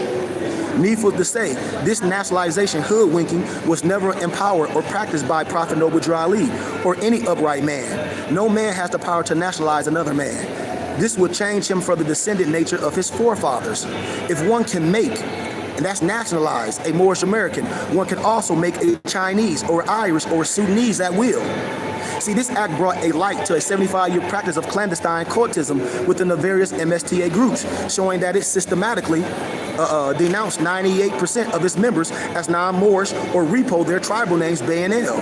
Needful to say, this nationalization hoodwinking was never empowered or practiced by Prophet Noble Drew Ali or any upright man. No man has the power to nationalize another man. This would change him from the descendant nature of his forefathers. If one can make, and that's nationalized, a Moorish American, one can also make a Chinese or Irish or Sudanese at will. See, this act brought a light to a 75-year practice of clandestine courtism within the various MSTA groups, showing that it systematically denounced 98% of its members as non-Moorish or repo their tribal names Bay and El.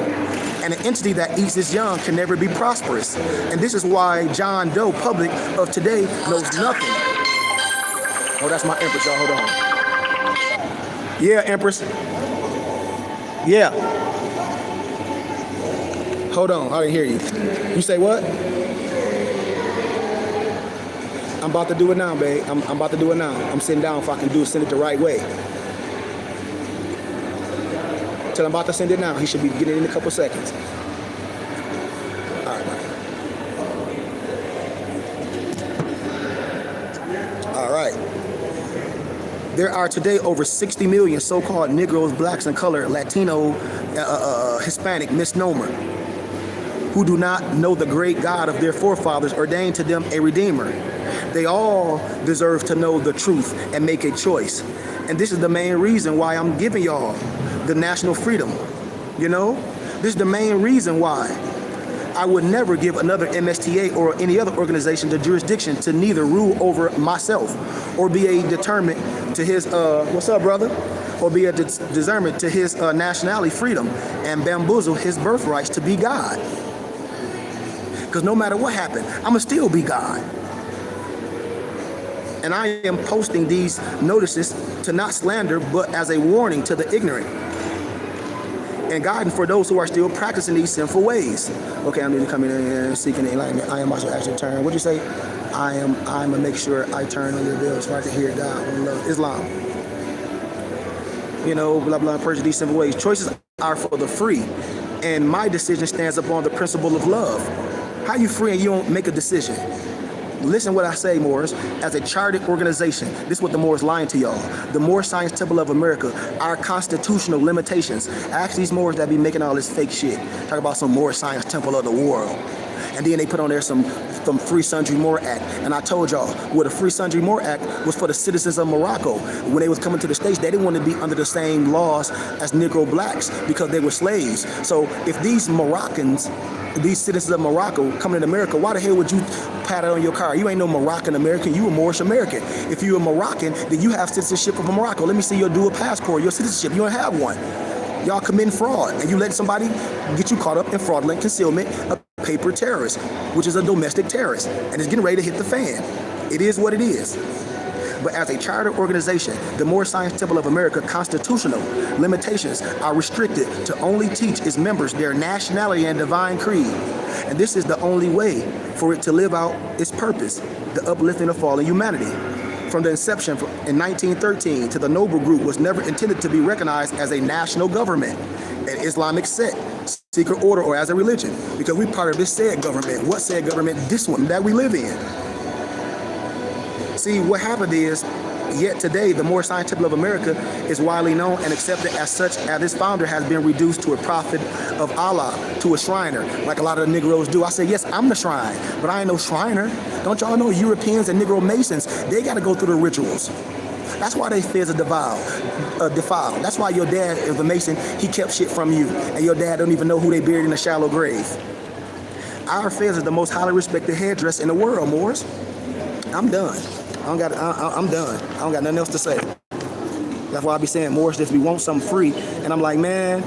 And an entity that eats its young can never be prosperous. And this is why John Doe public of today knows nothing. Oh, that's my Empress, y'all. Hold on. Yeah, Empress. Yeah. Hold on, I didn't hear you. You say what? I'm about to do it now, babe. I'm about to do it now. I'm sitting down if I can send it the right way. Till I'm about to send it now. He should be getting it in a couple seconds. All right, man. All right. There are today over 60 million so-called Negroes, blacks, and color, Latino, Hispanic misnomer, who do not know the great God of their forefathers ordained to them a Redeemer. They all deserve to know the truth and make a choice. And this is the main reason why I'm giving y'all the national freedom. You know, this is the main reason why I would never give another MSTA or any other organization the jurisdiction to neither rule over myself or be a determinant to his, what's up, brother? Or be a discernment to his nationality freedom and bamboozle his birthrights to be God. Because no matter what happened, I'ma still be God. And I am posting these notices to not slander, but as a warning to the ignorant and guidance for those who are still practicing these sinful ways. Okay, I'm going to come in and seeking enlightenment. I am also actually turn. What'd you say? I'm gonna make sure I turn on your bills so I can hear God and love Islam. You know, blah, blah, purge these simple ways. Choices are for the free. And my decision stands upon the principle of love. How you free and you don't make a decision? Listen what I say, Moors. As a chartered organization, this is what the Moors lying to y'all. The Moor Science Temple of America, our constitutional limitations. Ask these Moors that be making all this fake shit. Talk about some Moor Science Temple of the world. And then they put on there some Free Sundry More Act. And I told y'all, well, the Free Sundry More Act was for the citizens of Morocco. When they was coming to the States, they didn't want to be under the same laws as Negro blacks because they were slaves. So if these Moroccans, these citizens of Morocco coming to America, why the hell would you pat it on your car? You ain't no Moroccan American, you a Moorish American. If you're a Moroccan, then you have citizenship of Morocco. Let me see your dual passport, your citizenship. You don't have one. Y'all committing fraud, and you let somebody get you caught up in fraudulent concealment of paper terrorist, which is a domestic terrorist, and it's getting ready to hit the fan. It is what it is. But as a charter organization, the Moor Science Temple of America constitutional limitations are restricted to only teach its members their nationality and divine creed. And this is the only way for it to live out its purpose, the uplifting of fallen humanity. From the inception in 1913 to the Noble Group was never intended to be recognized as a national government, an Islamic sect, secret order, or as a religion, because we're part of this said government. What said government? This one that we live in. See, what happened is, yet today, the Moor Science Temple of America is widely known and accepted as such, as its founder has been reduced to a prophet of Allah, to a shriner, like a lot of the Negroes do. I say, yes, I'm the shrine, but I ain't no shriner. Don't y'all know Europeans and Negro Masons, they got to go through the rituals. That's why they feds are defiled. That's why your dad is a Mason, he kept shit from you, and your dad don't even know who they buried in a shallow grave. Our feds is the most highly respected hairdress in the world, Moors. I'm done. I'm done. I don't got nothing else to say. That's why I be saying Moors just we want something free. And I'm like, man,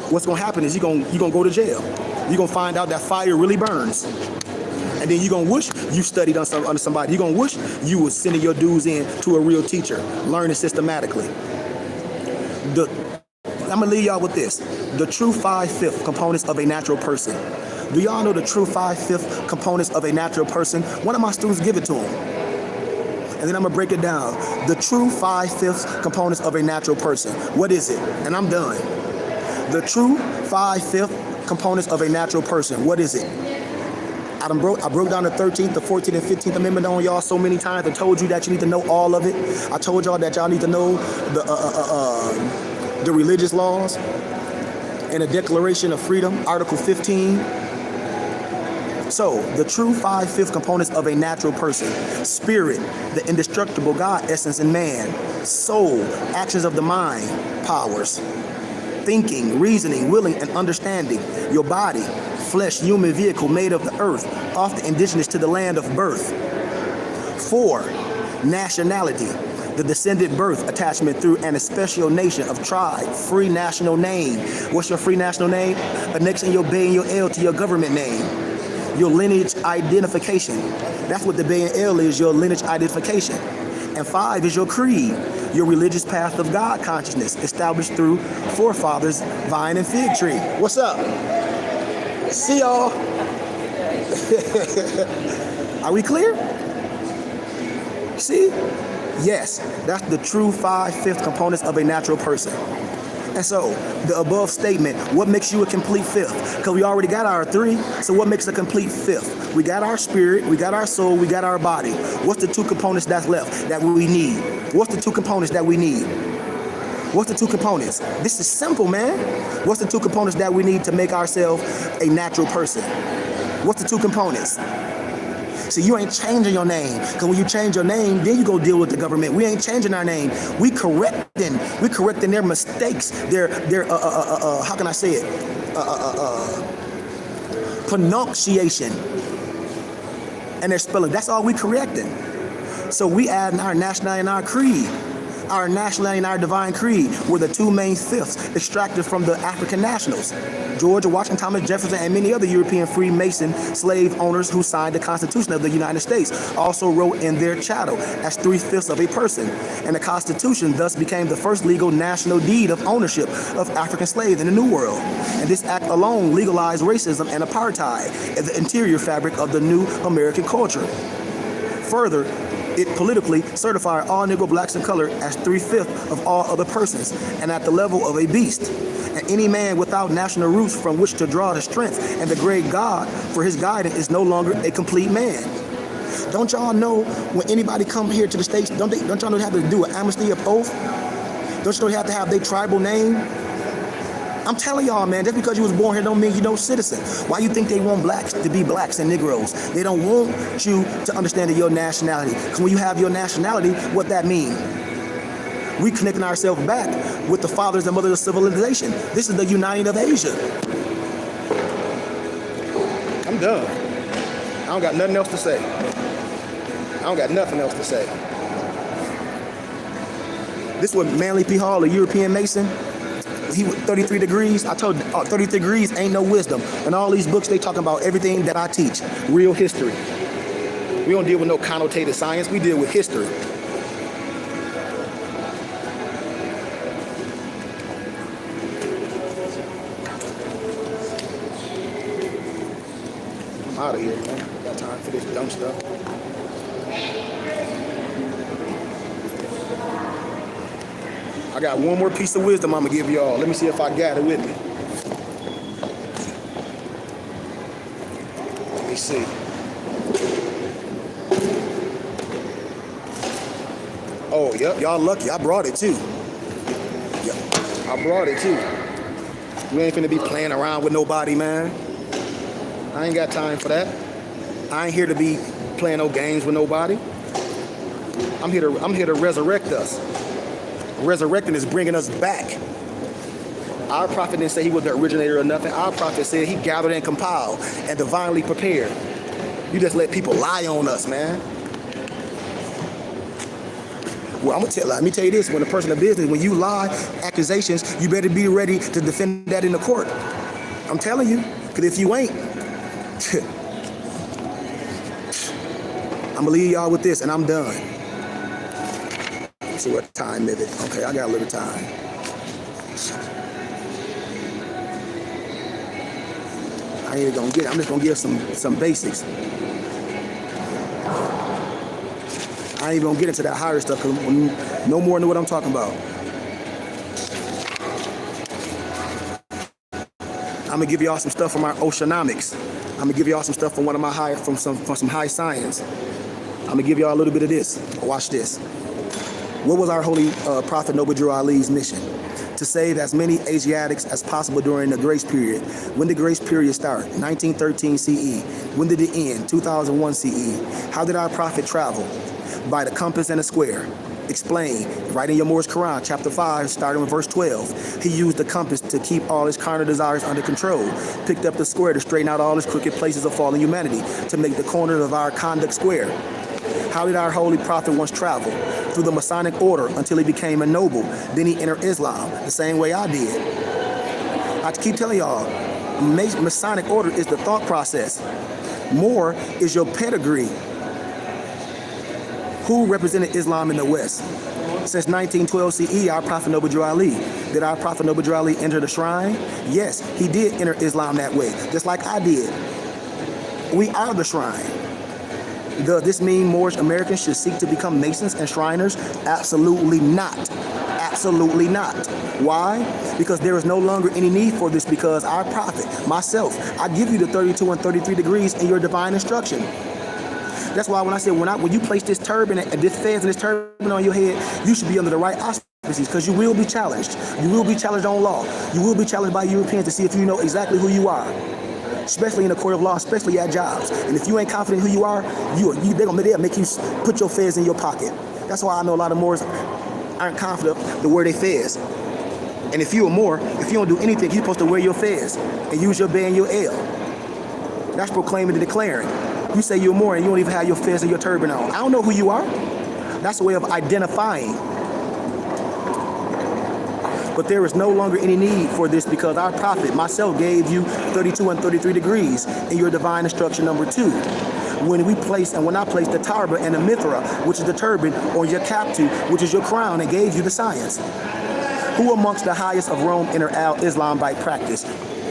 what's gonna happen is you're gonna go to jail. You're gonna find out that fire really burns. And then you're gonna wish you studied under somebody. You're gonna wish you was sending your dues in to a real teacher, learning systematically. I'm gonna leave y'all with this. The true 5/5 components of a natural person. Do y'all know the true 5/5 components of a natural person? One of my students give it to him. And then I'm gonna break it down. The true 5/5 components of a natural person. What is it? And I'm done. The true 5/5 components of a natural person. What is it? I broke down the 13th, the 14th, and 15th Amendment on y'all so many times. I told you that you need to know all of it. I told y'all that y'all need to know the religious laws and the Declaration of Freedom, Article 15. So, the true 5/5 components of a natural person. Spirit, the indestructible God essence in man. Soul, actions of the mind, powers. Thinking, reasoning, willing, and understanding. Your body, flesh human vehicle made of the earth, often indigenous to the land of birth. 4. Nationality, the descendant birth attachment through an especial nation of tribe, free national name. What's your free national name? Annexing your B and your L to your government name. Your lineage identification. That's what the B and L is, your lineage identification. And 5 is your creed, your religious path of God consciousness, established through forefathers, vine and fig tree. What's up? See y'all. Are we clear? See? Yes, that's the true 5/5 components of a natural person. And so, the above statement, what makes you a complete fifth? Because we already got our 3, so what makes a complete fifth? We got our spirit, we got our soul, we got our body. What's the 2 components that's left that we need? What's the 2 components that we need? What's the 2 components? This is simple, man. What's the 2 components that we need to make ourselves a natural person? What's the 2 components? See, you ain't changing your name, because when you change your name, then you go deal with the government. We ain't changing our name. We correcting their mistakes, their how can I say it? Pronunciation and their spelling. That's all we correcting. So we add our nationality and our creed. Our nationality and our divine creed were the 2 main fifths extracted from the African nationals. George Washington, Thomas Jefferson, and many other European Freemason slave owners who signed the Constitution of the United States also wrote in their chattel as 3/5 of a person. And the Constitution thus became the first legal national deed of ownership of African slaves in the New World. And this act alone legalized racism and apartheid in the interior fabric of the new American culture. Further, it politically certified all Negro, blacks, and color as 3/5 of all other persons, and at the level of a beast. And any man without national roots from which to draw the strength and the great God for his guidance is no longer a complete man. Don't y'all know when anybody come here to the States, don't y'all know they have to do an amnesty of oath? Don't you know they have to have their tribal name? I'm telling y'all, man, just because you was born here don't mean you're no citizen. Why you think they want blacks to be blacks and Negroes? They don't want you to understand your nationality. Because when you have your nationality, what that means? We connecting ourselves back with the fathers and mothers of civilization. This is the uniting of Asia. I'm done. I don't got nothing else to say. I don't got nothing else to say. This was Manly P. Hall, a European Mason. He was 33 degrees. I told 33 degrees ain't no wisdom. And all these books, they talking about everything that I teach. Real history. We don't deal with no connotated science. We deal with history. I'm out of here, man. Got time for this dumb stuff. I got one more piece of wisdom I'm gonna give y'all. Let me see if I got it with me. Let me see. Oh, yep, y'all lucky. I brought it too. Yep, I brought it too. We ain't finna be playing around with nobody, man. I ain't got time for that. I ain't here to be playing no games with nobody. I'm here to resurrect us. Resurrecting is bringing us back. Our prophet didn't say he was the originator of nothing. Our prophet said he gathered and compiled and divinely prepared. You just let people lie on us, man. Well, let me tell you this, when a person of business, when you lie, accusations, you better be ready to defend that in the court. I'm telling you, because if you ain't, I'm gonna leave y'all with this and I'm done. See what time is it? Okay, I got a little time. I ain't gonna get it. I'm just gonna give some basics. I ain't even gonna get into that higher stuff because no more than what I'm talking about. I'm gonna give y'all some stuff from our oceanomics. I'm gonna give y'all some stuff from from some high science. I'm gonna give y'all a little bit of this. Watch this. What was our holy prophet Noble Drew Ali's mission? To save as many Asiatics as possible during the grace period. When did the grace period start? 1913 CE. When did it end? 2001 CE. How did our prophet travel? By the compass and the square. Explain. Right in your Moorish Quran, chapter 5, starting with verse 12. He used the compass to keep all his carnal desires under control. Picked up the square to straighten out all his crooked places of fallen humanity, to make the corners of our conduct square. How did our holy prophet once travel? Through the Masonic order until he became a noble. Then he entered Islam, the same way I did. I keep telling y'all, Masonic order is the thought process. Moor is your pedigree. Who represented Islam in the West? Since 1912 CE, our Prophet Noble Drew Ali. Did our Prophet Noble Drew Ali enter the shrine? Yes, he did enter Islam that way, just like I did. We are the shrine. Does this mean Moorish Americans should seek to become Masons and Shriners? Absolutely not. Absolutely not. Why? Because there is no longer any need for this, because our Prophet, myself, I give you the 32 and 33 degrees in your divine instruction. That's why when I said, when you place this turban and this fez and this turban on your head, you should be under the right auspices, because you will be challenged. You will be challenged on law. You will be challenged by Europeans to see if you know exactly who you are, especially in the court of law, especially at jobs. And if you ain't confident who you are, they'll make you put your fez in your pocket. That's why I know a lot of Moors aren't confident to wear their fez. And if you're a Moor, if you don't do anything, you're supposed to wear your fez and use your bay and your L. That's proclaiming and declaring. You say you're a Moor and you don't even have your fez and your turban on. I don't know who you are. That's a way of identifying. But there is no longer any need for this, because our Prophet, myself, gave you 32 and 33 degrees in your divine instruction number 2. When I place the tarba and the mithra, which is the turban, on your captu, which is your crown, and gave you the science. Who amongst the highest of Rome enter Islam by practice?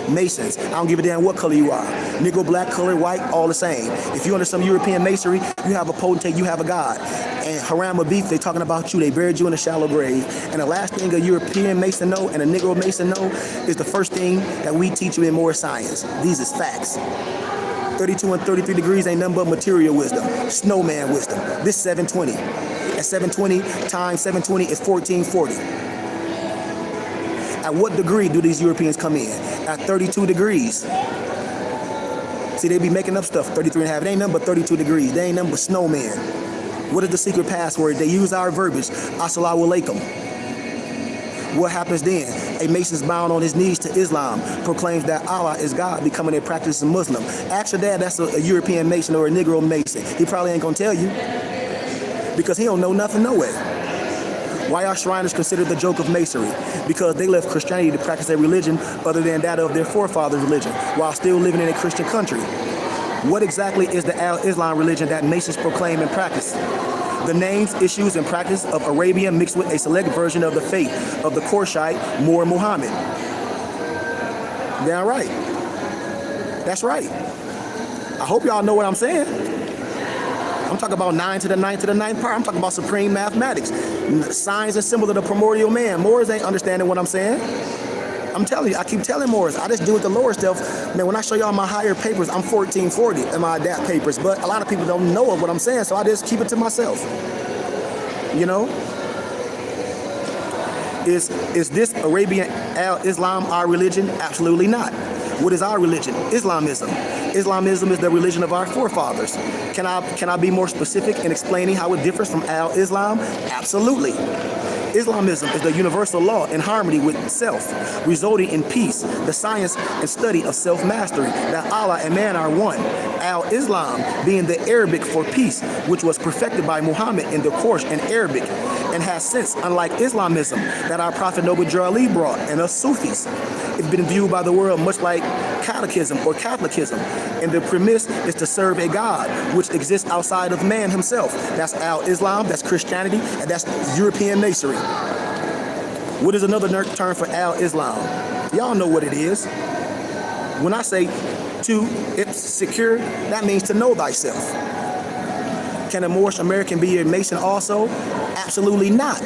Masons. I don't give a damn what color you are. Negro, black, color, white, all the same. If you're under some European masonry, you have a potentate, you have a god. And Haram Abith, they talking about you, they buried you in a shallow grave. And the last thing a European Mason know and a Negro Mason know is the first thing that we teach you in Moorish science. These is facts. 32 and 33 degrees ain't nothing but material wisdom, snowman wisdom. This 720. At 720 times 720 is 1440. At what degree do these Europeans come in? At 32 degrees. See, they be making up stuff, 33 and a half. It ain't nothing but 32 degrees. They ain't nothing but snowman. What is the secret password? They use our verbiage, assalamu alaikum. What happens then? A Mason's bound on his knees to Islam, proclaims that Allah is God, becoming a practicing Muslim. Ask your dad, that's a European Mason or a Negro Mason. He probably ain't gonna tell you, because he don't know nothing, no way. Why are Shriners considered the joke of Masonry? Because they left Christianity to practice a religion other than that of their forefathers' religion, while still living in a Christian country. What exactly is the Al-Islam religion that Masons proclaim and practice? The names, issues, and practice of Arabian mixed with a select version of the faith of the Qurayshite Moor Muhammad. Damn right. That's right. I hope y'all know what I'm saying. I'm talking about 9 to the 9 to the 9th part. I'm talking about supreme mathematics. Signs and symbols of the primordial man. Moors ain't understanding what I'm saying. I'm telling you, I keep telling Moors, I just deal with the lower stuff. Man, when I show y'all my higher papers, I'm 1440 in my adapt papers, but a lot of people don't know what I'm saying, so I just keep it to myself. You know? Is this Arabian Islam our religion? Absolutely not. What is our religion? Islamism. Islamism is the religion of our forefathers. Can I be more specific in explaining how it differs from Al-Islam? Absolutely. Islamism is the universal law in harmony with self, resulting in peace, the science and study of self-mastery, that Allah and man are one. Al-Islam being the Arabic for peace, which was perfected by Muhammad in the Quraysh and Arabic, and has since, unlike Islamism, that our Prophet Noble Drew Ali brought, and us Sufis, it's been viewed by the world much like catechism or Catholicism, and the premise is to serve a God which exists outside of man himself. That's Al-Islam, that's Christianity, and that's European Masonry. What is another term for Al-Islam? Y'all know what it is. When I say to it's secure, that means to know thyself. Can a Moorish American be a Mason also? Absolutely not.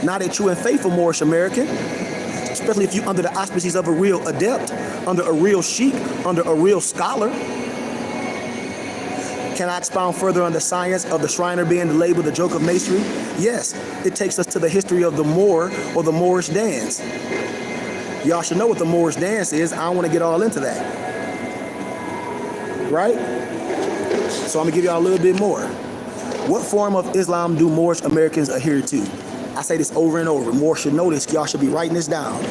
Not a true and faithful Moorish American. Especially if you're under the auspices of a real adept, under a real sheikh, under a real scholar. Can I expound further on the science of the Shriner being labeled the joke of masonry? Yes, it takes us to the history of the Moor or the Moorish dance. Y'all should know what the Moorish dance is. I don't want to get all into that. Right? So I'm going to give y'all a little bit more. What form of Islam do Moorish Americans adhere to? I say this over and over. More should know this. Y'all should be writing this down.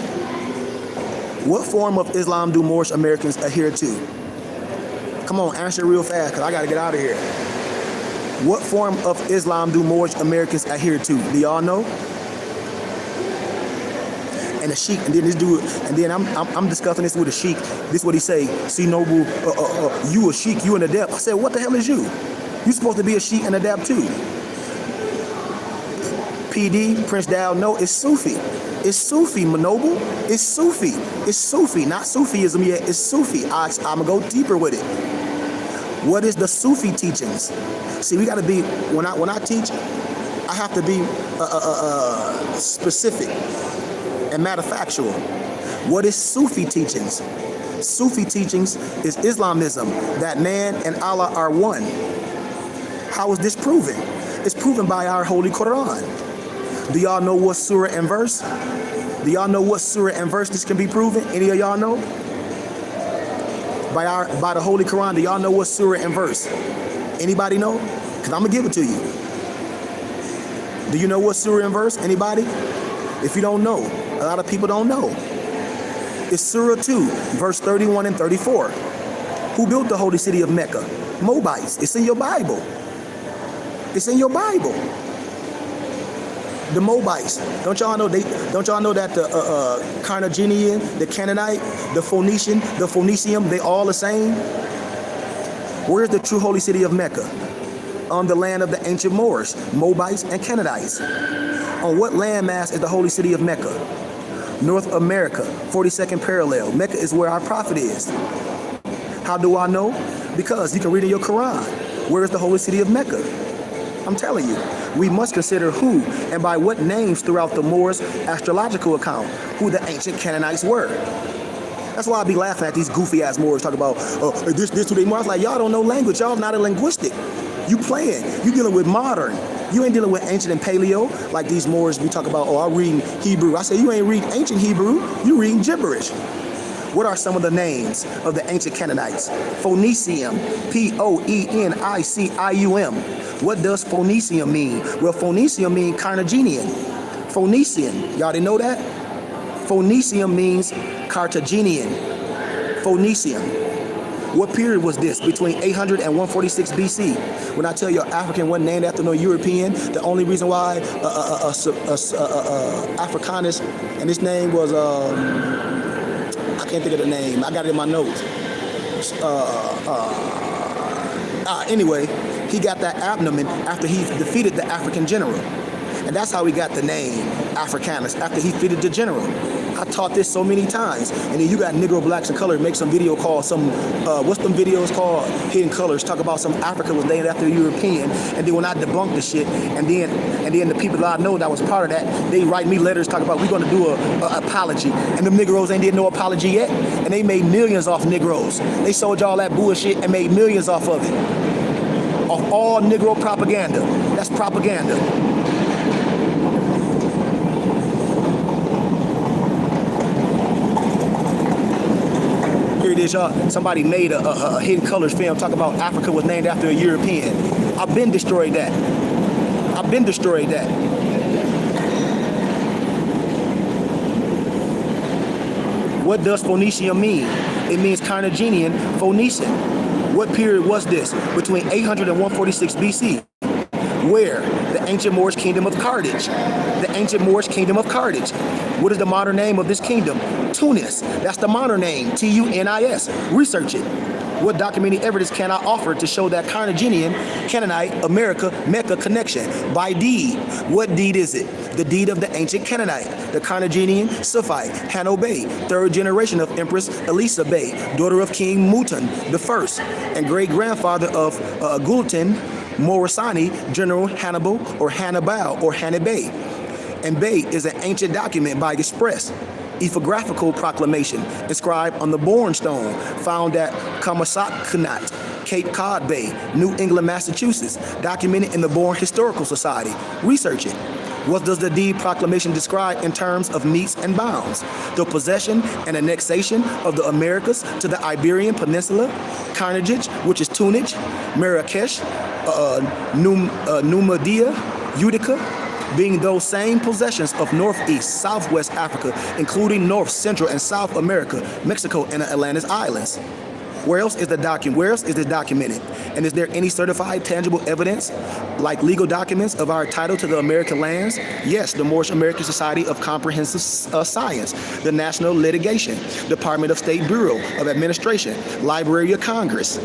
What form of Islam do Moorish Americans adhere to? Come on, answer real fast, because I got to get out of here. What form of Islam do Moorish Americans adhere to? Do y'all know? And the sheik, and then this dude, and then I'm discussing this with a sheik. This is what he say. See, Noble, you a sheik, you an adept. I said, what the hell is you? You supposed to be a sheik and adept too. PD, Prince Dow, no, it's Sufi. It's Sufi, Noble. It's Sufi. It's Sufi, not Sufism yet. It's Sufi. I'm gonna go deeper with it. What is the Sufi teachings? See, we gotta be, when I teach, I have to be specific and matter-factual. What is Sufi teachings? Sufi teachings is Islamism, that man and Allah are one. How is this proven? It's proven by our Holy Quran. Do y'all know what surah and verse? Do y'all know what surah and verse this can be proven? Any of y'all know? By the Holy Quran, do y'all know what surah and verse? Anybody know? Because I'm going to give it to you. Do you know what surah and verse? Anybody? If you don't know, a lot of people don't know. It's Surah 2, verse 31 and 34. Who built the holy city of Mecca? Moabites. It's in your Bible. It's in your Bible. The Moabites. Don't y'all know that the Carthaginian, the Canaanite, the Phoenician, the Phoenicium, they all the same? Where's the true holy city of Mecca? On the land of the ancient Moors, Moabites and Canaanites. On what landmass is the holy city of Mecca? North America, 42nd parallel. Mecca is where our prophet is. How do I know? Because you can read in your Quran. Where is the holy city of Mecca? I'm telling you, we must consider who and by what names throughout the Moors' astrological account, who the ancient Canaanites were. That's why I be laughing at these goofy ass Moors talk about, this who they Moors. Like, y'all don't know language. Y'all not a linguistic. You playing. You dealing with modern. You ain't dealing with ancient and paleo like these Moors we talk about, oh, I'm reading Hebrew. I say, you ain't reading ancient Hebrew, you reading gibberish. What are some of the names of the ancient Canaanites? Phoenicium, P-O-E-N-I-C-I-U-M. What does Phoenicium mean? Well, Phoenicium means Carthaginian. Phoenician, y'all didn't know that? Phoenicium means Carthaginian. Phoenicium. What period was this? Between 800 and 146 BC. When I tell you African wasn't named after no European, the only reason why Africanus, and his name was, I can't think of the name. I got it in my notes. Anyway, he got that abdomen after he defeated the African general. And that's how he got the name Africanus, after he defeated the general. I taught this so many times. And then you got Negro, Blacks, and Colors make some video called what's them videos called? Hidden Colors. Talk about some Africa was named after a European. And then when I debunk the shit, and then the people that I know that was part of that, they write me letters talk about we're gonna do a apology. And them Negroes ain't did no apology yet. And they made millions off Negroes. They sold y'all that bullshit and made millions off of it. Of all Negro propaganda. That's propaganda. Here it is, y'all. Somebody made a Hidden Colors film talking about Africa was named after a European. I've been destroyed that. I've been destroyed that. What does Phoenician mean? It means Carthaginian Phoenician. What period was this? Between 800 and 146 BC. Where? The ancient Moorish kingdom of Carthage. The ancient Moorish kingdom of Carthage. What is the modern name of this kingdom? Tunis. That's the modern name. T-U-N-I-S. Research it. What documented evidence can I offer to show that Carthaginian, Canaanite, America, Mecca connection? By deed. What deed is it? The deed of the ancient Canaanite, the Carthaginian Suphite, Hanno Bey, third generation of Empress Elisa Bey, daughter of King Mutan I, and great-grandfather of Gultan Morisani, General Hannibal or Hannibal or Hannibay. And Bey is an ancient document by express epigraphical proclamation inscribed on the Bourne Stone found at Comassacknat, Cape Cod Bay, New England, Massachusetts, documented in the Bourne Historical Society. Research it. What does the deed proclamation describe in terms of metes and bounds? The possession and annexation of the Americas to the Iberian Peninsula, Carthage, which is Tunis, Marrakesh, Numidia, Utica, being those same possessions of Northeast, Southwest Africa, including North, Central, and South America, Mexico, and the Atlantis Islands. Where else is the document? Where else is this documented? And is there any certified, tangible evidence, like legal documents, of our title to the American lands? Yes, the Moorish American Society of Comprehensive Science, the National Litigation, Department of State Bureau of Administration, Library of Congress.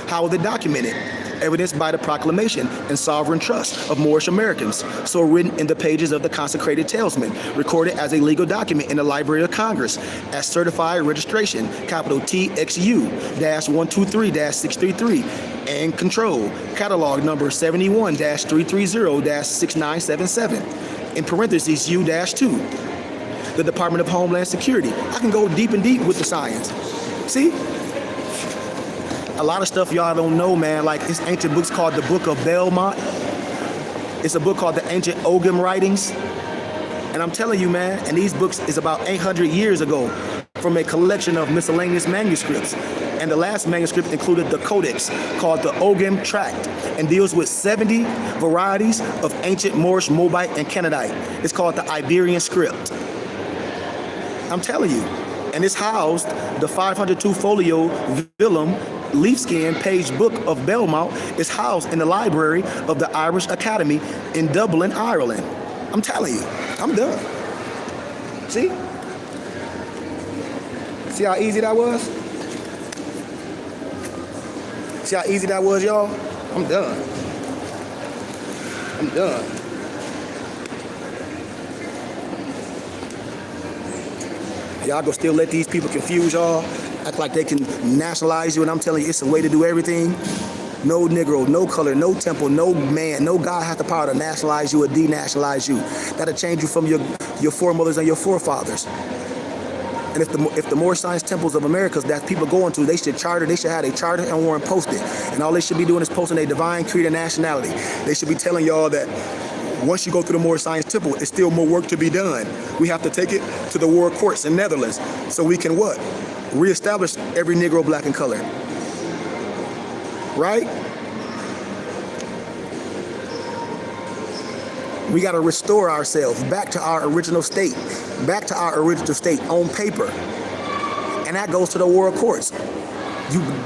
How is it documented? Evidenced by the proclamation and sovereign trust of Moorish Americans, so written in the pages of the Consecrated Talisman, recorded as a legal document in the Library of Congress, as certified registration, capital TXU-123-633, and control, catalog number 71-330-6977, in parentheses U-2, the Department of Homeland Security. I can go deep and deep with the science. See? A lot of stuff y'all don't know, man. Like, this ancient book's called the Book of Belmont. It's a book called the Ancient Ogham Writings. And I'm telling you, man, and these books is about 800 years ago from a collection of miscellaneous manuscripts. And the last manuscript included the codex called the Ogham Tract and deals with 70 varieties of ancient Moorish, Moabite, and Canaanite. It's called the Iberian script. I'm telling you. And it's housed the 502 folio vellum leafskin page book of Belmont is housed in the library of the Irish Academy in Dublin, Ireland. I'm telling you, I'm done. See? See how easy that was? See how easy that was, y'all? I'm done. I'm done. Y'all gonna still let these people confuse y'all? Act like they can nationalize you, and I'm telling you, it's a way to do everything. No Negro, no color, no temple, no man, no God has the power to nationalize you or denationalize you. That'll change you from your foremothers and your forefathers. And if the Moorish Science Temples of America that people going to, they should have a charter and warrant posted. And all they should be doing is posting a divine creed and nationality. They should be telling y'all that once you go through the Moorish Science Temple, it's still more work to be done. We have to take it to the world courts in Netherlands so we can what? Reestablish every Negro, black, and color. Right? We got to restore ourselves back to our original state, on paper. And that goes to the world courts.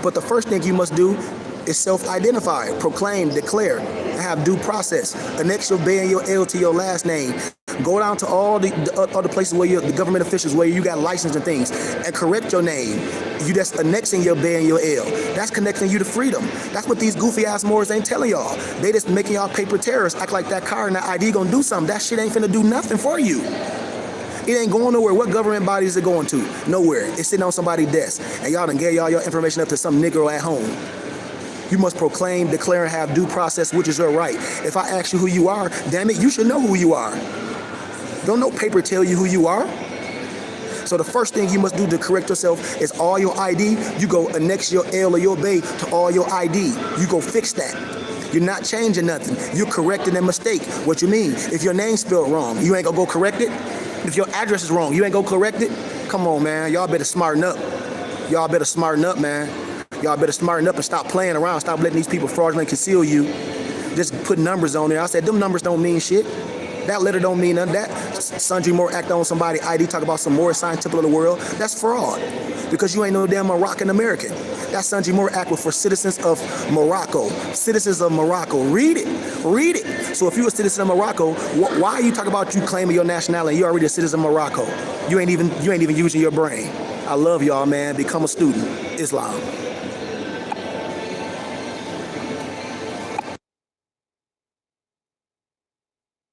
But the first thing you must do is self-identify, proclaim, declare, and have due process. Annex your B and your L to your last name. Go down to all the places where the government officials, where you got license and things, and correct your name. You just annexing your B and your L. That's connecting you to freedom. That's what these goofy ass Moors ain't telling y'all. They just making y'all paper terrorists act like that car and that ID gonna do something. That shit ain't finna do nothing for you. It ain't going nowhere. What government body is it going to? Nowhere. It's sitting on somebody's desk, and y'all done gave y'all your information up to some Negro at home. You must proclaim, declare, and have due process, which is your right. If I ask you who you are, damn it, you should know who you are. Don't no paper tell you who you are. So the first thing you must do to correct yourself is all your ID, you go annex your L or your B to all your ID. You go fix that. You're not changing nothing. You're correcting a mistake. What you mean? If your name's spelled wrong, you ain't gonna go correct it? If your address is wrong, you ain't gonna correct it? Come on, man. Y'all better smarten up. Y'all better smarten up, man. Y'all better smarten up and stop playing around. Stop letting these people fraudulently conceal you. Just put numbers on there. I said, them numbers don't mean shit. That letter don't mean nothing. That Sundry Moore Act on somebody ID talk about some Moorish Science Temple of the world. That's fraud. Because you ain't no damn Moroccan American. That Sundry Moore Act was for citizens of Morocco. Citizens of Morocco. Read it. Read it. So if you're a citizen of Morocco, why are you talking about you claiming your nationality? You're already a citizen of Morocco. You ain't even using your brain. I love y'all, man. Become a student. Islam.